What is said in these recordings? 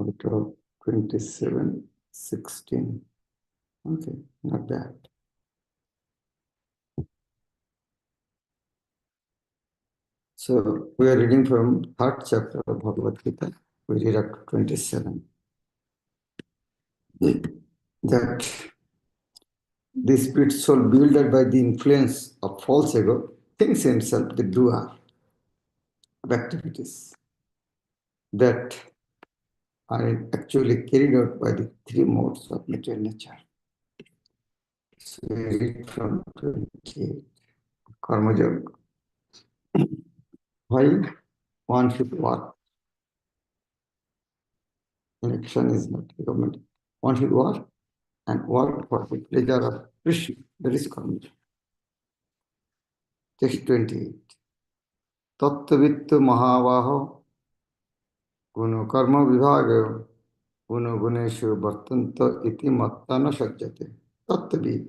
chapter 27, 16. Okay, not bad. So we are reading from third chapter of Bhagavad Gita. We read up to 27. That the spirit soul bewildered by the influence of false ego thinks himself the doer of activities that are actually carried out by the three modes of material nature. So we read from 28. Karma Yoga. Why one should work? Action is not recommended. One should work and work for the pleasure of Krishna. That is karma. Text 28. Tattvittu mahavaho guno karma vibhaga guno guneshu vartanta iti mattana sajjate. Tattvit.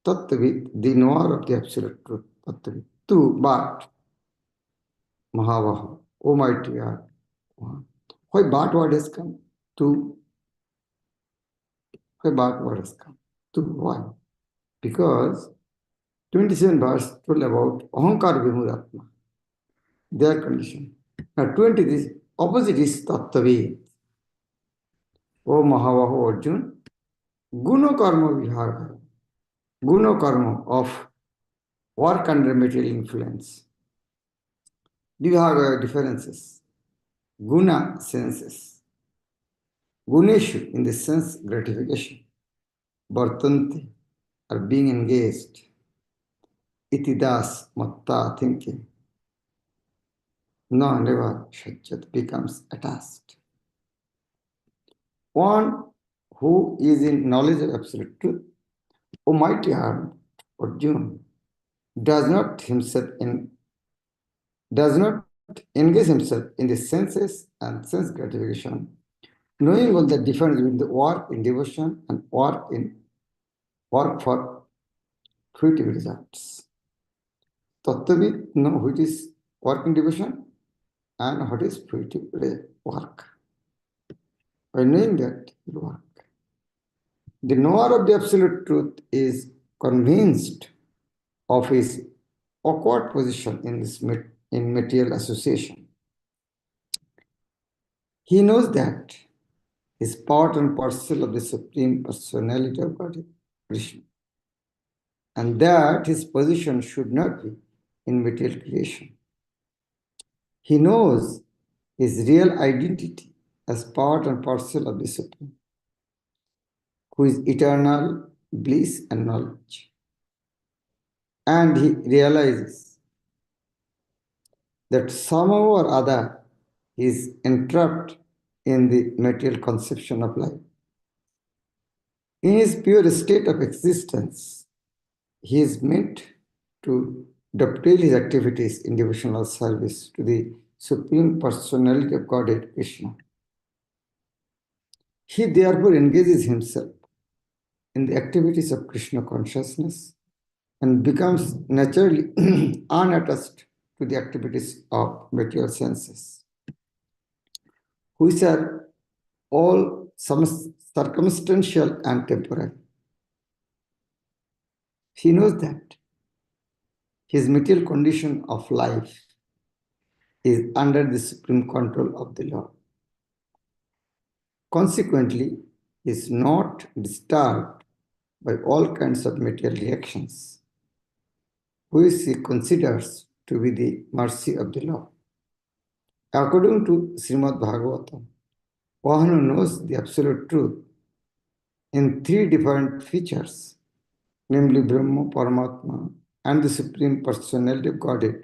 Tattvit, the knower of the absolute truth. Tattvit. Tu, but mahavaho, Almighty God. Why but word has come? Tu. Why but word has come? Tu, why? Because 27 verse told about Ahankar Vimuratma, their condition. Now 20, this opposite is Tattvavid. O Mahavaho Arjun, Guna Karma Vibhaga, Guna Karma of work under material influence. Vibhaga differences. Guna senses. Guneshu in the sense gratification. Vartanti are being engaged. Itidas matta thinking. No, never shajjat becomes attached. One who is in knowledge of absolute truth, O mighty heart, Arjuna, does not engage himself in the senses and sense gratification, knowing all the difference between the work in devotion and work for fruitive results. Tattvavid know what is work in devotion and what is fruitive work. By knowing that, it will work. The knower of the absolute truth is convinced of his awkward position in material association. He knows that he is part and parcel of the Supreme Personality of Godhead, Krishna, and that his position should not be in material creation. He knows his real identity as part and parcel of the Supreme, who is eternal bliss and knowledge. And he realizes that somehow or other he is entrapped in the material conception of life. In his pure state of existence, he is meant to dovetail his activities in devotional service to the Supreme Personality of Godhead, Krishna. He therefore engages himself in the activities of Krishna consciousness and becomes naturally unattached to the activities of material senses, which are all circumstantial and temporary. He knows that his material condition of life is under the supreme control of the Lord. Consequently, he is not disturbed by all kinds of material reactions, which he considers to be the mercy of the Lord. According to Srimad Bhagavatam, one who knows the absolute truth in three different features, namely Brahma, Paramatma, and the Supreme Personality of Godhead,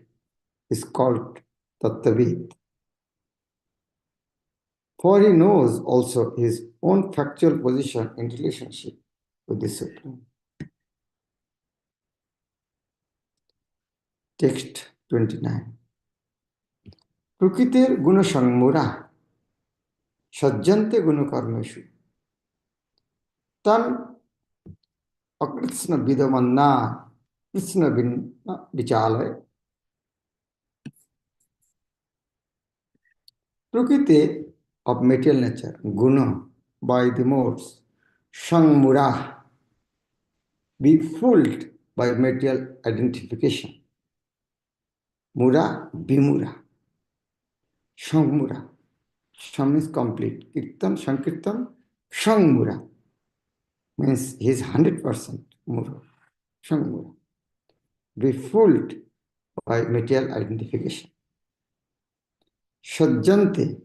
is called Tattvavid. For he knows also his own factual position in relationship with the Supreme. Text 29. Prakritir guna sangmura sajjante guna karmeshu tan akrishna vidamanna krishna vichalaya. Prakriti of material nature, guna, by the modes, shangmura, be fooled by material identification. Mura, bimura, shangmura. Sham is complete. Kirtan, Shankirtan, shangmura means he is 100% mura. Shangmura. Be fooled by material identification. Shajjante,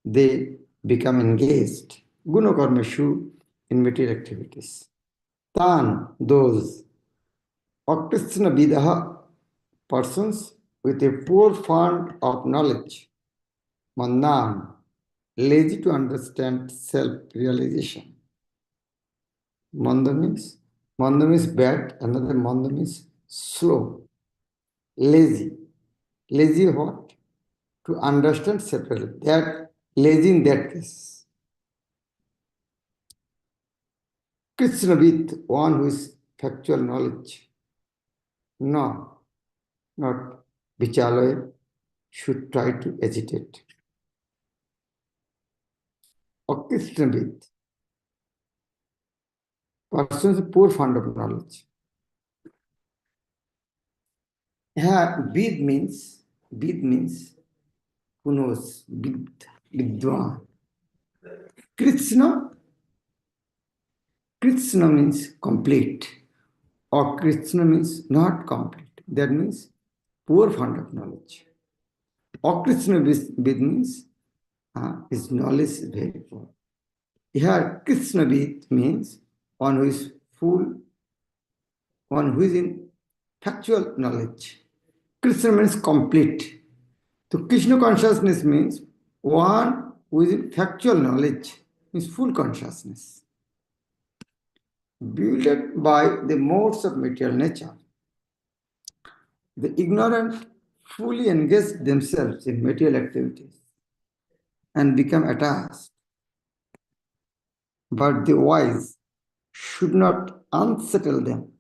they become engaged. Gunakarmashu, in material activities. Tan, those. Akrishna vidaha, persons with a poor fund of knowledge. Mandan, lazy to understand self-realization. Manda means bad, another manda means slow, lazy. Lazy what? To understand separately. That lazy in that case. Krishnavid, one who is factual knowledge. No, not Vichaloya, should try to agitate. Or Krishnavid, person with poor fund of knowledge. Yeah, Vid means who knows, Vidwan. Krishna means complete, or Krishna means not complete. That means poor fund of knowledge. Or Krishna means his knowledge is very poor. Here, Krishna means one who is full, one who is in factual knowledge. Krishna means complete. So Krishna consciousness means one who is in factual knowledge, means full consciousness. Builded by the modes of material nature. The ignorant fully engage themselves in material activities and become attached. But the wise should not unsettle them,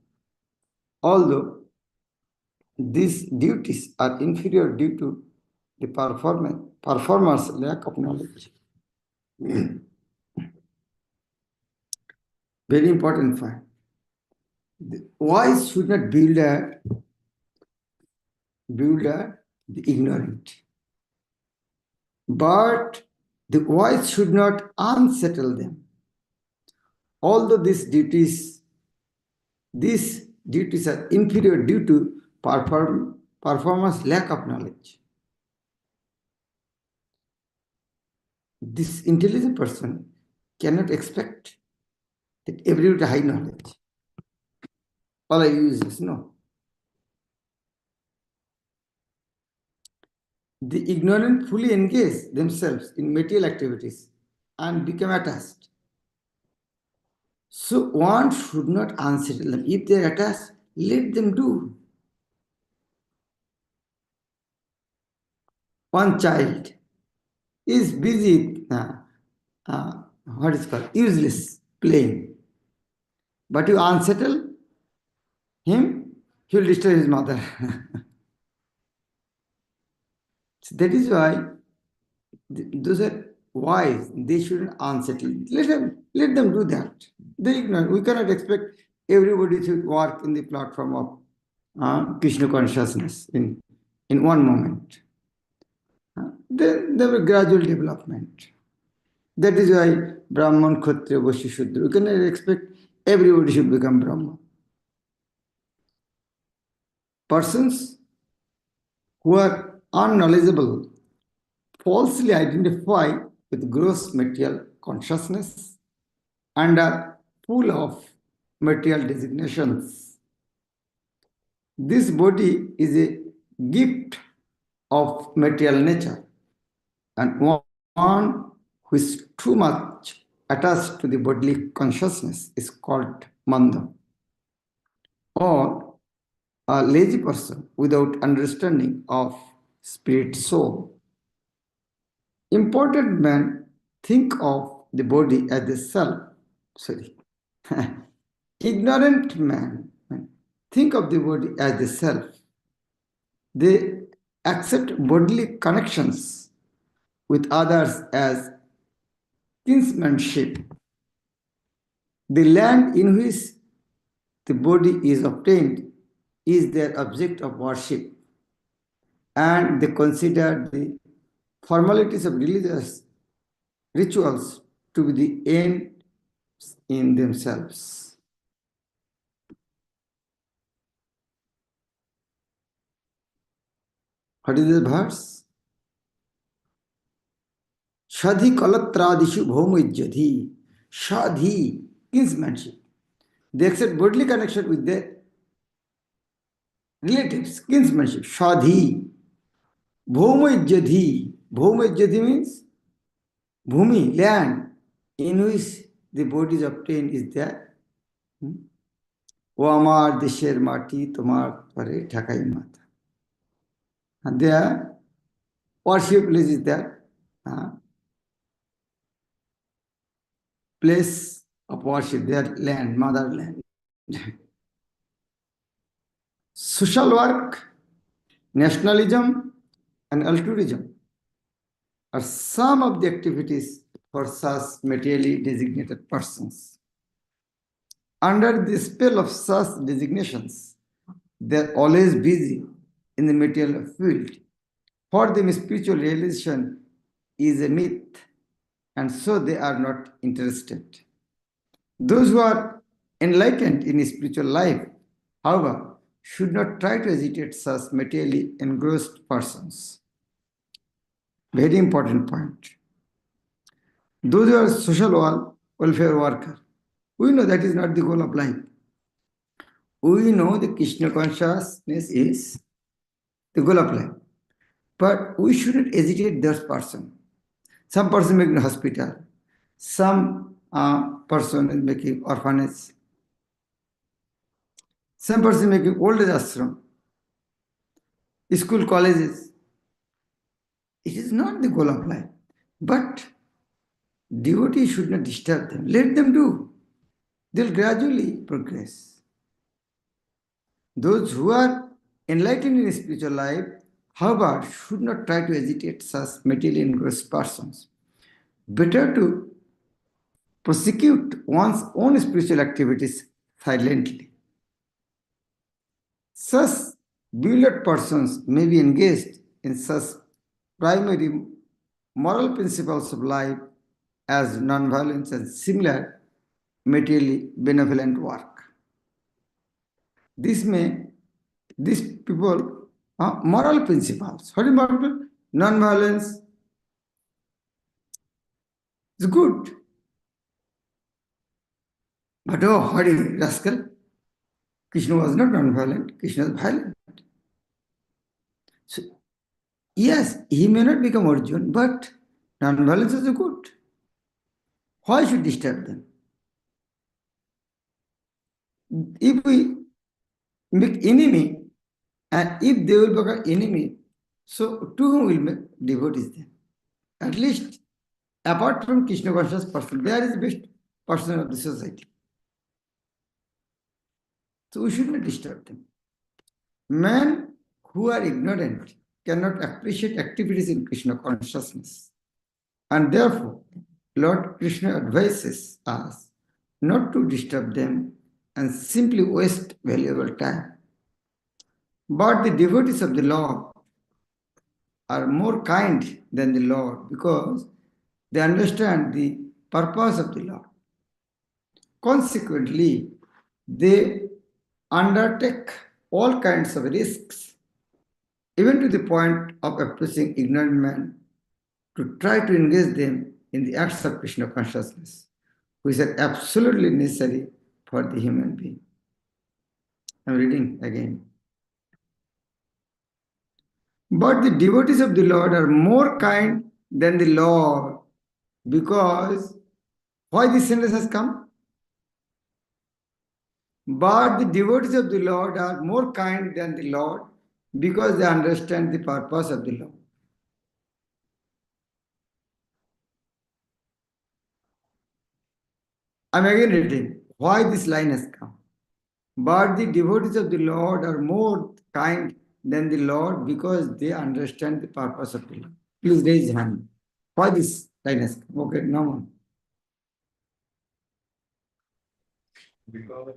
although these duties are inferior due to the performer's lack of knowledge. Very important fact. The wise should not build the ignorant. But the wise should not unsettle them. Although these duties are inferior due to performer's lack of knowledge. This intelligent person cannot expect that everybody high knowledge. All I use is no. The ignorant fully engage themselves in material activities and become attached. So one should not unsettle them. If they are attached, let them do. One child is busy, what is called, useless, playing. But you unsettle him, he will destroy his mother. So that is why those are wise. They shouldn't unsettle. Let them do that. They ignore. We cannot expect everybody to work in the platform of Krishna consciousness in one moment. There will gradual development. That is why Brahman, Kshatriya, Vaishya, Shudra. We cannot expect everybody should become Brahma. Persons who are unknowledgeable falsely identify with gross material consciousness and are full of material designations. This body is a gift of material nature, and one who is too much attached to the bodily consciousness is called manda, or a lazy person without understanding of spirit soul. Important men think of the body as the self. Ignorant men think of the body as the self. They accept bodily connections with others as kinsmanship. The land in which the body is obtained is their object of worship, and they consider the formalities of religious rituals to be the end in themselves. What is the verse? Shadhi kalatradishu bhaumajyadhi. Shadhi, kinsmanship. They accept bodily connection with their relatives, kinsmanship. Shadhi. Bhaumajyadhi. Bhaumajyadhi means bhumi, land, in which the body is obtained is there. O amar desher mati tomar pare thakai mata. And their worship place is there. Place of worship, their land, motherland. Social work, nationalism, and altruism are some of the activities for such materially designated persons. Under the spell of such designations, they are always busy in the material field. For them, spiritual realization is a myth, and so they are not interested. Those who are enlightened in spiritual life, however, should not try to agitate such materially engrossed persons. Very important point. Those who are social welfare worker, we know that is not the goal of life. We know the Krishna consciousness is the goal of life. But we shouldn't agitate those person. Some person making a hospital, some person is making orphanage, some person making old age ashram, school, colleges. It is not the goal of life. But devotees should not disturb them. Let them do. They'll gradually progress. Those who are enlightened in spiritual life, however, should not try to agitate such materially engrossed persons. Better to prosecute one's own spiritual activities silently. Such bewildered persons may be engaged in such primary moral principles of life as non-violence and similar materially benevolent work. These people are moral principles. What is moral? Non-violence is good. But oh, what is rascal? Krishna was not non-violent, Krishna was violent. So, yes, he may not become Arjuna, but non-violence is good. Why should disturb them? If we make enemy, and if they will become enemy, so to whom will make devotees then? At least, apart from Krishna conscious person, they are the best person of the society. So we should not disturb them. Men who are ignorant cannot appreciate activities in Krishna consciousness. And therefore, Lord Krishna advises us not to disturb them and simply waste valuable time. But the devotees of the Lord are more kind than the Lord because they understand the purpose of the Lord. Consequently, they undertake all kinds of risks, even to the point of approaching ignorant men to try to engage them in the acts of Krishna consciousness, which are absolutely necessary for the human being. I'm reading again. But the devotees of the Lord are more kind than the Lord because why this sentence has come? But the devotees of the Lord are more kind than the Lord because they understand the purpose of the Lord. I'm again reading why this line has come. But the devotees of the Lord are more kind than the Lord because they understand the purpose of the Lord. Please raise your hand. Why this kindness? Okay, no one. Because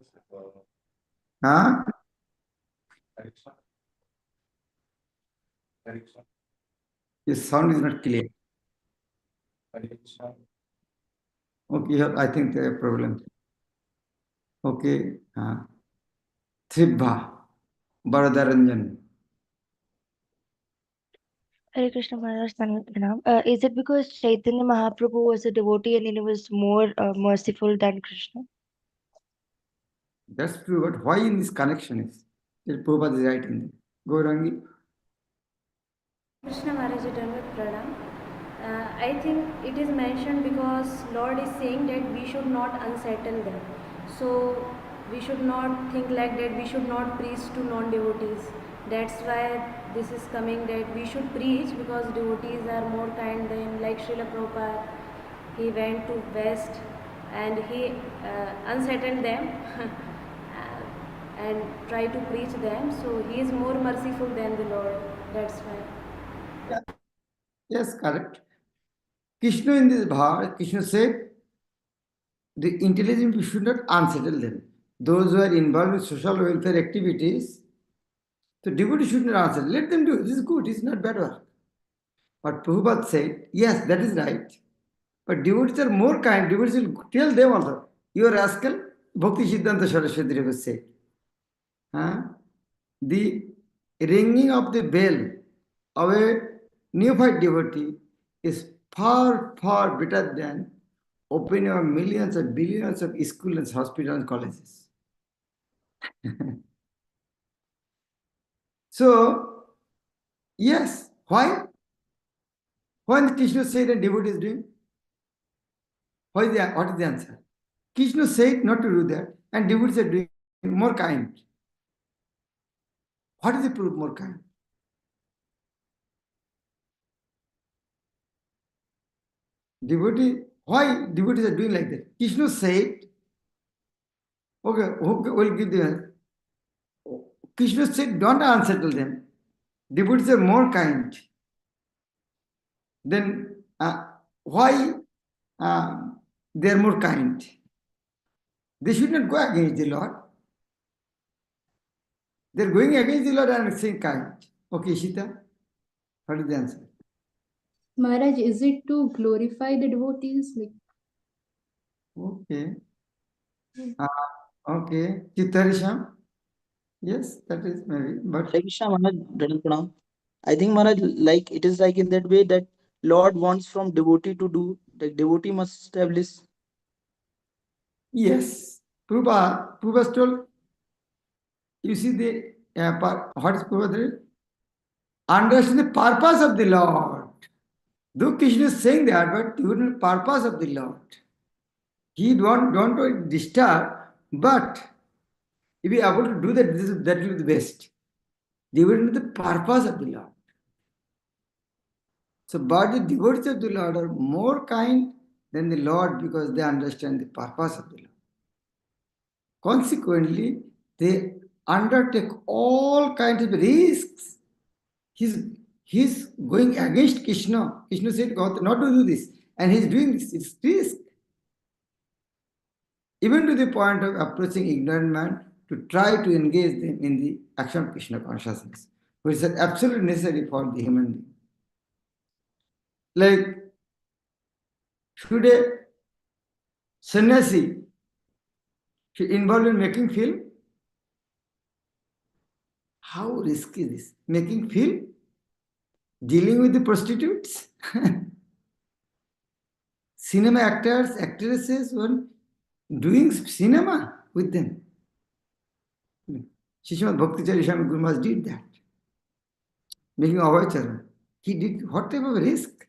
Huh? addiction, addiction, Your sound is not clear. addiction. Okay, yeah, I think there are problems. Okay. Tribha, Baradaranjan. Hare Krishna Maharaj, Dandavat Pranam. Is it because Chaitanya Mahaprabhu was a devotee and he was more merciful than Krishna? That's true, but why in this connection is? Prabhupada is right in there. Go Rangi. Krishna Maharaja Dharmat Pranam. I think it is mentioned because Lord is saying that we should not unsettle them. So we should not think like that, we should not preach to non-devotees. That's why this is coming that we should preach because devotees are more kind than like Srila Prabhupada. He went to West and he unsettled them and tried to preach them. So he is more merciful than the Lord. That's why. Yes, correct. Krishna in this bhava, Krishna said, the intelligent people should not unsettle them. Those who are involved in social welfare activities, the devotee should not unsettle. Let them do it. This is good. It's not bad work. But Prabhupada said, yes, that is right. But devotees are more kind. Devotees will tell them also, you are rascal. Bhakti Siddhanta Saraswati Devi said. The ringing of the bell of a neophyte devotee is far, far better than opening of millions or billions of schools, hospitals, and colleges. So, yes, why? When Krishna said a devotee is doing, what is the answer? Krishna said not to do that, and devotees are doing more kind. What is the proof more kind? Why devotees are doing like that? Krishna said, okay, we'll give the Krishna said, don't unsettle them. Devotees are more kind. Then why they are more kind? They should not go against the Lord. They're going against the Lord and saying kind. Okay, Shita, what is the answer? Maharaj, is it to glorify the devotees? Like, Okay. Okay. Chitarisham? Yes, that is maybe. But Hare Krishna Maharaj, Dhanal Pranam. I think Maharaj, like it is like in that way that Lord wants from devotee to do, like devotee must establish. yes, Prabhupada told, you see the what is Prabhupada? Understand the purpose of the Lord. Though Krishna is saying that, but you know the purpose of the Lord. He don't want to disturb, but if you are able to do that, that will be the best. They will know the purpose of the Lord. So, but the devotees of the Lord are more kind than the Lord because they understand the purpose of the Lord. Consequently, they undertake all kinds of risks. He's going against Krishna. Krishna said, God, not to do this. And he's doing this. It's risk. Even to the point of approaching ignorant man to try to engage them in the action of Krishna consciousness, which is absolutely necessary for the human being. Like, should a sannyasi involved in making film? How risky is this? Making film? Dealing with the prostitutes? Cinema actors, actresses were doing cinema with them. Shishmat Bhakti Swami Guru Maharaj did that. Making Avachara. He did what type of risk?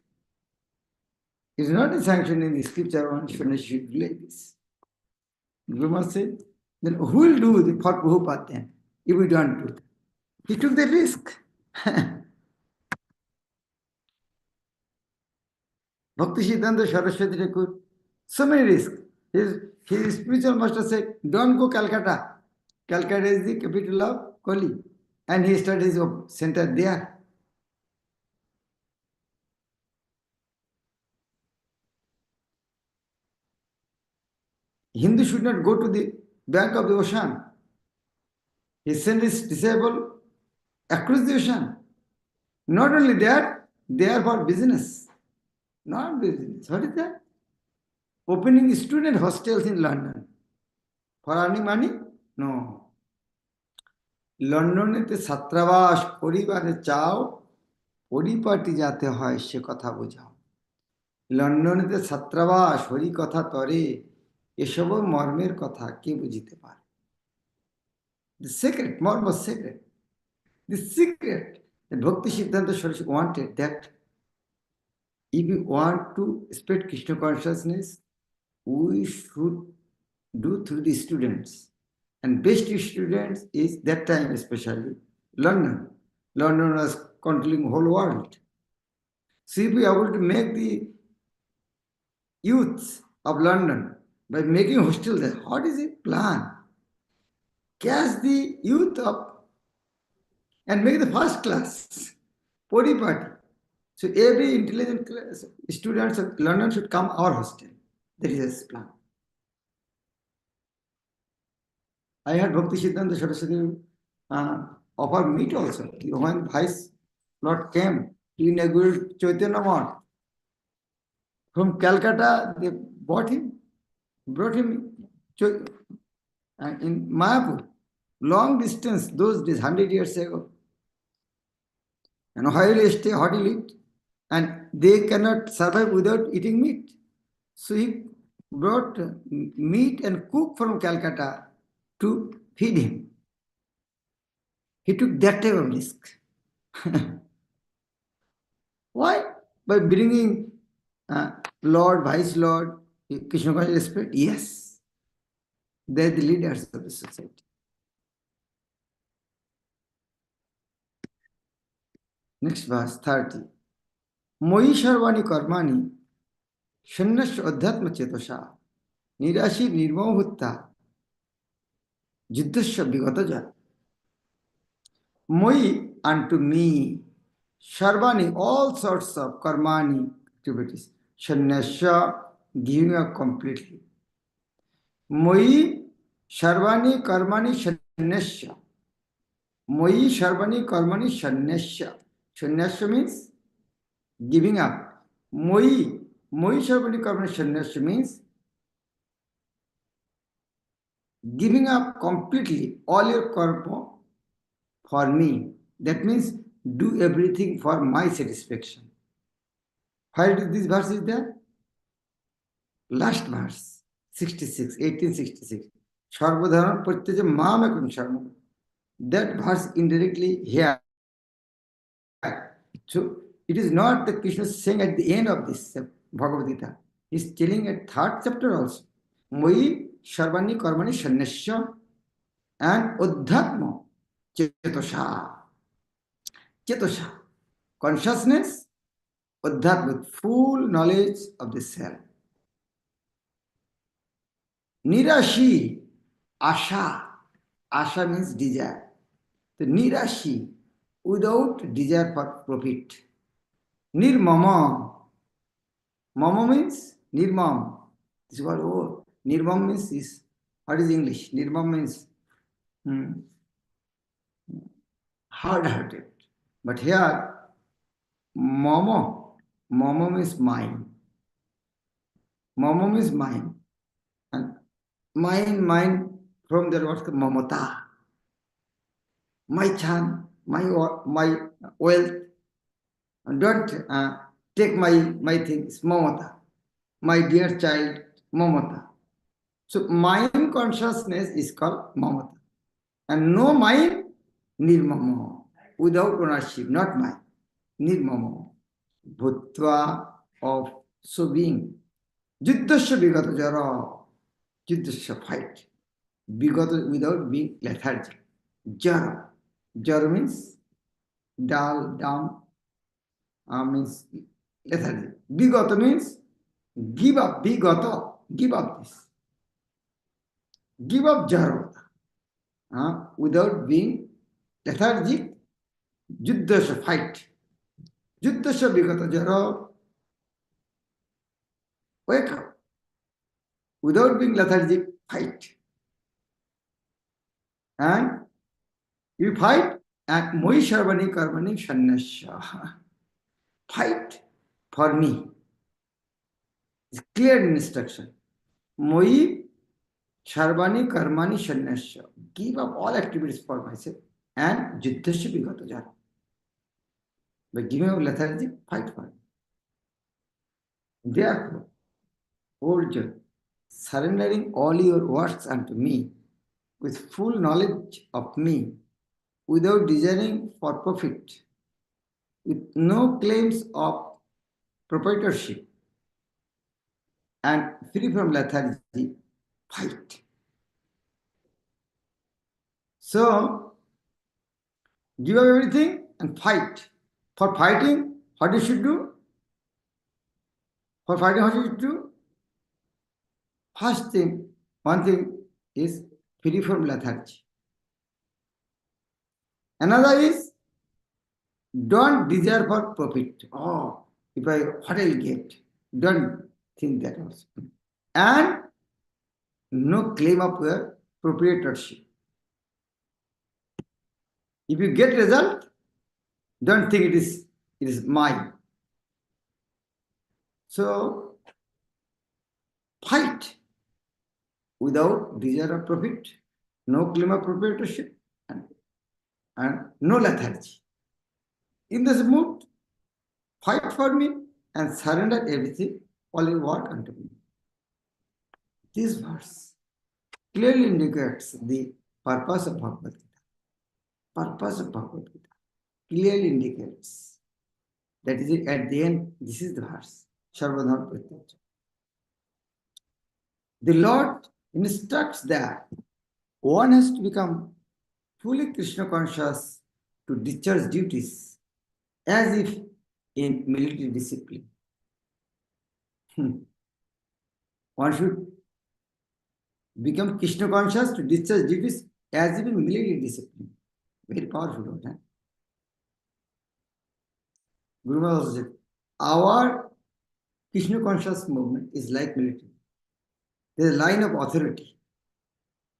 It's not a sanction in the scripture one should do like this. Guru Maharaj said, then who will do the for Prabhupada then if we don't do? He took the risk. Bhakti Siddhanta Saraswati Thakur, so many risks. His spiritual master said, don't go Calcutta. Calcutta is the capital of Koli. And he started his center there. Hindu should not go to the bank of the ocean. He sent his disciple across the ocean. Not only that, they are for business. Not business. What is that? Opening student hostels in London. For earning money? No. লন্ডনেতে ছাত্রাবাস পরিবারে চাও পরিপাটি যাতে হয় সে কথা বোঝাও লন্ডনেতে ছাত্রাবাস হরি কথা তরে এসব মর্মের কথা কে বুঝিতে পারে The secret, morm was secret. The secret that Bhakti Siddhanta Saraswati wanted that if we want to spread Krishna consciousness, we should do through the students. And best students is that time especially London. London was controlling whole world. So if we are able to make the youths of London by making hostel there, what is the plan? Catch the youth up and make the first class, party. So every intelligent students of London should come our hostel. That is his plan. I had Bhakti Siddhanta Saraswati offer meet also. When Vice Lord came to inaugurate Chaitanya Math from Calcutta, they brought him in Mayapur, long distance, those days, 100 years ago. And while he stay, how he lived, and they cannot survive without eating meat. So he brought meat and cook from Calcutta to feed him. He took that type of risk. Why? By bringing Lord, Vice Lord, Krishna consciousness spirit? Yes. They are the leaders of the society. Next verse, 30. Moi sarvani karmani shannasya adhyatma chetosha nirashi nirmamahutta jiddhasya vigataja. Moi unto me, sarvani, all sorts of karmani activities, shannasya, giving up completely. Moi sarvani karmani shannasya. Moi sarvani karmani shannasya. Shannasya means giving up. Moi sarvani karmani shannasya means giving up completely all your karma for me. That means do everything for my satisfaction. Where this verse is there? Last verse, 66, 1866. Sarvadharan pratyaja mam ekam sarvam. That verse indirectly here. So it is not that Krishna is saying at the end of this Bhagavad Gita. He is telling at third chapter also. Moi sarvani karmani shannasya and uddhatma chetosha. Chetosha, consciousness, uddhatma, with full knowledge of the self. Nirashi, asha. Asha means desire. The nirashi, without desire for profit. Nirmama. Mama means nirmam. This is what nirmam means is, what is English? Nirmam means hard-hearted. But here, mama means mine. Mama means mine. And mine from the word mamata. My chan, my wealth. Don't take my things, mamata. My dear child, mamata. So mind consciousness is called mamata. And no mind, nirmama. Without ownership, not mine. Nirmama. Bhutva, of so being. Jiddhasya vigata jara. Jiddhasya, fight. Vigata without being lethargic. Jara. Jara means dull, dumb, means lethargy. Vigata means give up. Vigata, give up this. Give up jara. Without being lethargic. Jiddhasya, fight. Jiddhasya vigata jara. Wake up. without being lethargic, fight. And you fight and moi sharvani karmani shannasya. Fight for me. It's clear instruction. Moi sharvani karmani shannasya. Give up all activities for myself and jiddhasya vigata jara. By giving up lethargy, fight for me. Therefore, O Arjuna, surrendering all your works unto me with full knowledge of me, without desiring for profit, with no claims of proprietorship, and free from lethargy, fight. So, give up everything and fight. For fighting, what you should do? For fighting, what you should do? First thing, one thing is free from lethargy. Another is don't desire for profit. Oh, if I what I'll get. Don't think that also. And no claim of your proprietorship. If you get result, don't think it is mine. So fight without desire of profit, no claim of proprietorship, and no lethargy. In this mood, fight for me and surrender everything, all your work unto me. This verse clearly indicates the purpose of Bhagavad Gita. Purpose of Bhagavad Gita clearly indicates that is it, at the end, this is the verse. Sarvadharma Prityaja. The Lord instructs that one has to become fully Krishna conscious to discharge duties as if in military discipline. One should become Krishna conscious to discharge duties as if in military discipline. Very powerful word. Huh? Guru Maharaj said, our Krishna conscious movement is like military. There is a line of authority.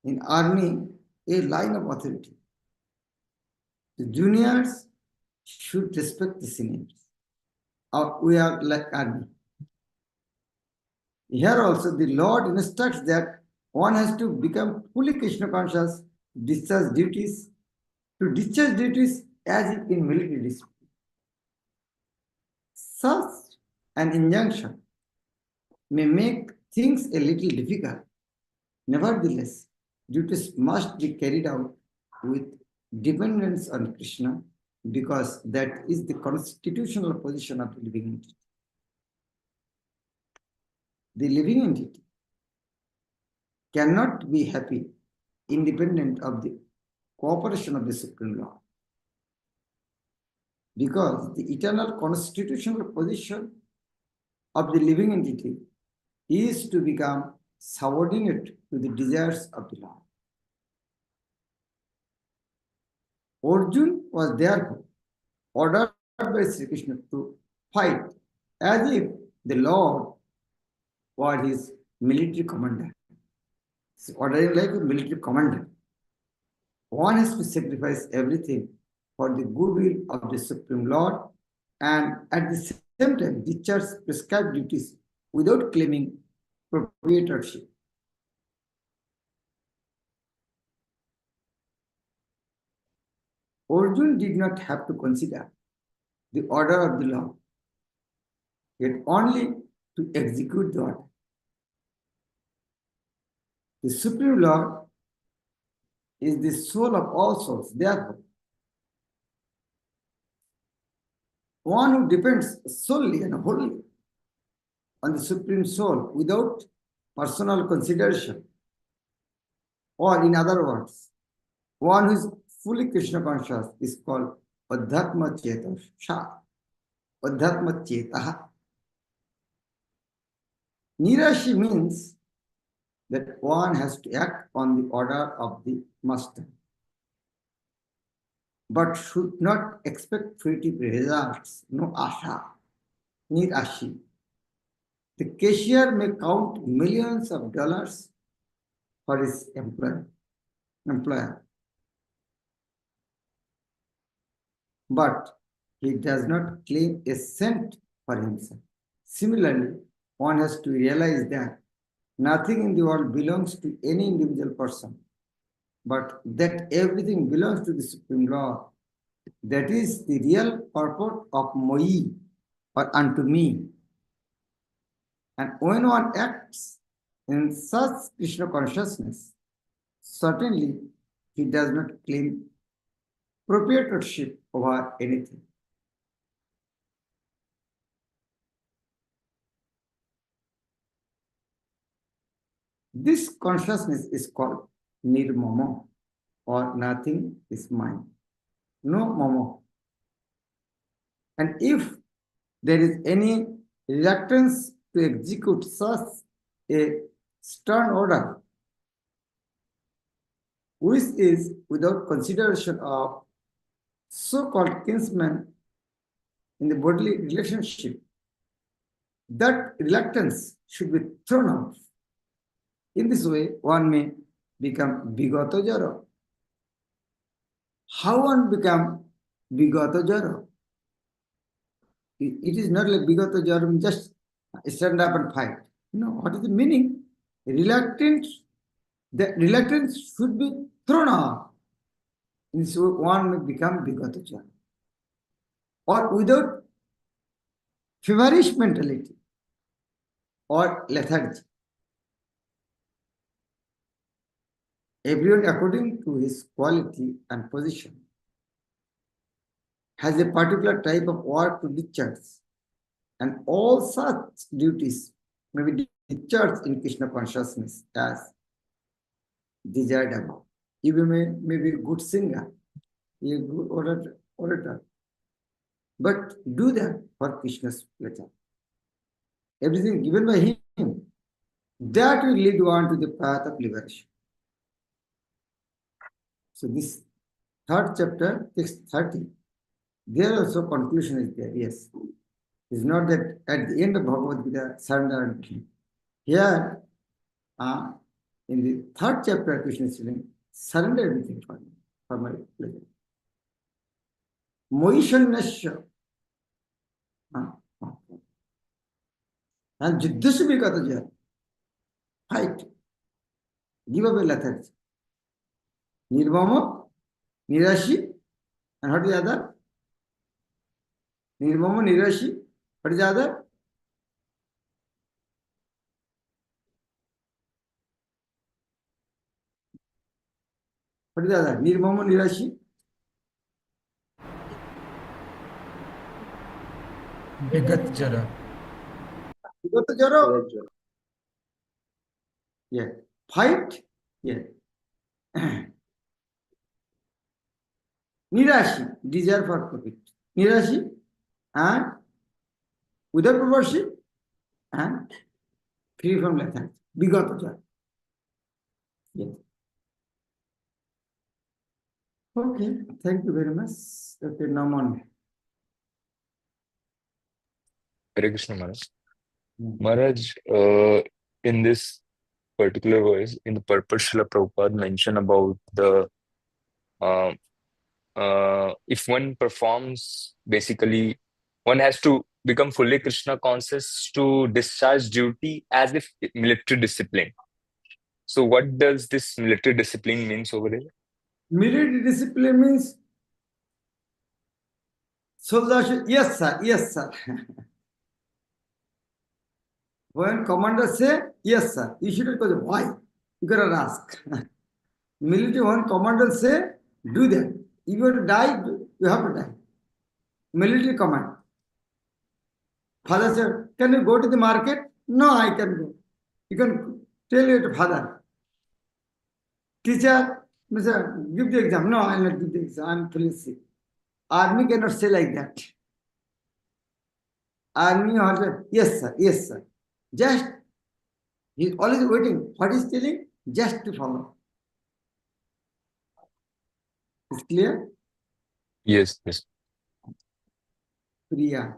In army, a line of authority. The juniors should respect the seniors. We are like army. Here also the Lord instructs that one has to become fully Krishna conscious, discharge duties, as if in military discipline. Such an injunction may make things a little difficult. Nevertheless, duties must be carried out with dependence on Krishna, because that is the constitutional position of the living entity. The living entity cannot be happy independent of the cooperation of the Supreme Lord, because the eternal constitutional position of the living entity is to become subordinate to the desires of the Lord. Arjuna was therefore ordered by Sri Krishna to fight as if the Lord was his military commander. He's ordering like a military commander. One has to sacrifice everything for the goodwill of the Supreme Lord, and at the same time discharge prescribed duties without claiming proprietorship. Arjuna did not have to consider the order of the Lord, yet only to execute the order. The Supreme Lord is the soul of all souls. Therefore, one who depends solely and wholly on the Supreme Soul without personal consideration, or in other words, one who is fully Krishna conscious, is called Adhyatma Chetasha. Adhyatma Chetaha. Nirashi means that one has to act on the order of the master, but should not expect fruitive results. No asha. Nirashi. The cashier may count millions of dollars for his employer, but he does not claim a cent for himself. Similarly, one has to realize that nothing in the world belongs to any individual person, but that everything belongs to the Supreme Lord. That is the real purport of moi, or unto me. And when one acts in such Krishna consciousness, certainly he does not claim proprietorship over anything. This consciousness is called nirmama, or nothing is mine. No mama. And if there is any reluctance to execute such a stern order, which is without consideration of so-called kinsmen in the bodily relationship, that reluctance should be thrown out. In this way, one may become bigata jara. How one become bigata jara? It is not like bigata jara, just stand up and fight. No, what is the meaning? Reluctance, the reluctance should be thrown out. In this way, one may become bigata jara. Or without feverish mentality or lethargy. Everyone, according to his quality and position, has a particular type of work to discharge, and all such duties may be discharged in Krishna consciousness as desired above. You may be a good singer, a good orator, but do that for Krishna's pleasure. Everything given by him, that will lead one to the path of liberation. So this third chapter, text 30, there also conclusion is there, yes. It's not that at the end of Bhagavad Gita, surrender and king. Here, in the third chapter, Krishna is saying, surrender everything for me, for my pleasure. Moishannasya. And Jiddhasubhikataja. Fight. Give away lethargy. Nirvama, Nirashi, and what is the other? Nirvama, Nirashi, what is the other? What is the other? Nirvama, Nirashi? Vigat Jara. Vigat Jara? Yeah. Fight? Yeah. Nirashi, desire for profit. Nirashi, and without proportion, and free from lethargy. Bigata jara. Yes. Okay, thank you very much. Okay, now on. Hare Krishna Maharaj. Hmm. Maharaj, in this particular verse, in the purpose, Srila Prabhupada mentioned about the if one performs, basically, one has to become fully Krishna conscious to discharge duty as if military discipline. So, what does this military discipline means over there? Military discipline means soldiers. Yes, sir. Yes, sir. When commander say yes, sir, you shouldn't go. Why? You gotta ask. Military, when commander say do that. If you have to die, you have to die. Military command. Father said, can you go to the market? No, I can go. You can tell your father. Teacher, Mr. Give the exam. No, I will not give the exam. I am feeling sick. Army cannot say like that. Army also, yes, sir, yes, sir. Just, he is always waiting. What is telling? Just to follow. It's clear? Yes, yes. Priya.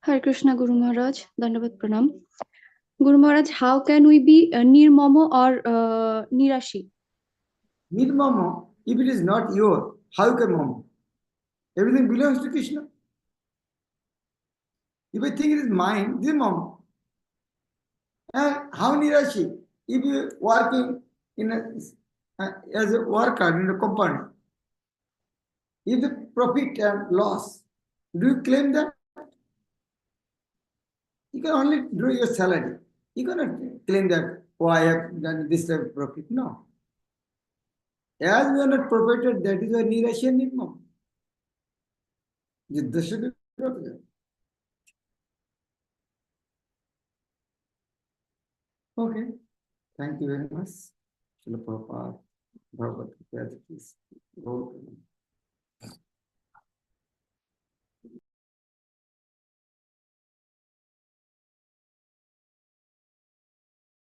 Hare Krishna, Guru Maharaj. Dandavat Pranam. Guru Maharaj, how can we be nirmamo or nirashi? Nirmama, if it is not your, how can mama? Everything belongs to Krishna. If I think it is mine, this is mama. And how nirashi? If you working in as a worker in a company, if the profit and loss, do you claim that? You can only draw your salary. You cannot claim that, oh, I have done this type of profit. No. As we are not profited, that is why nirashi and nirmam. This should be profited. Okay. Thank you very much. Srila Prabhupada, Bhagavad Gita, please.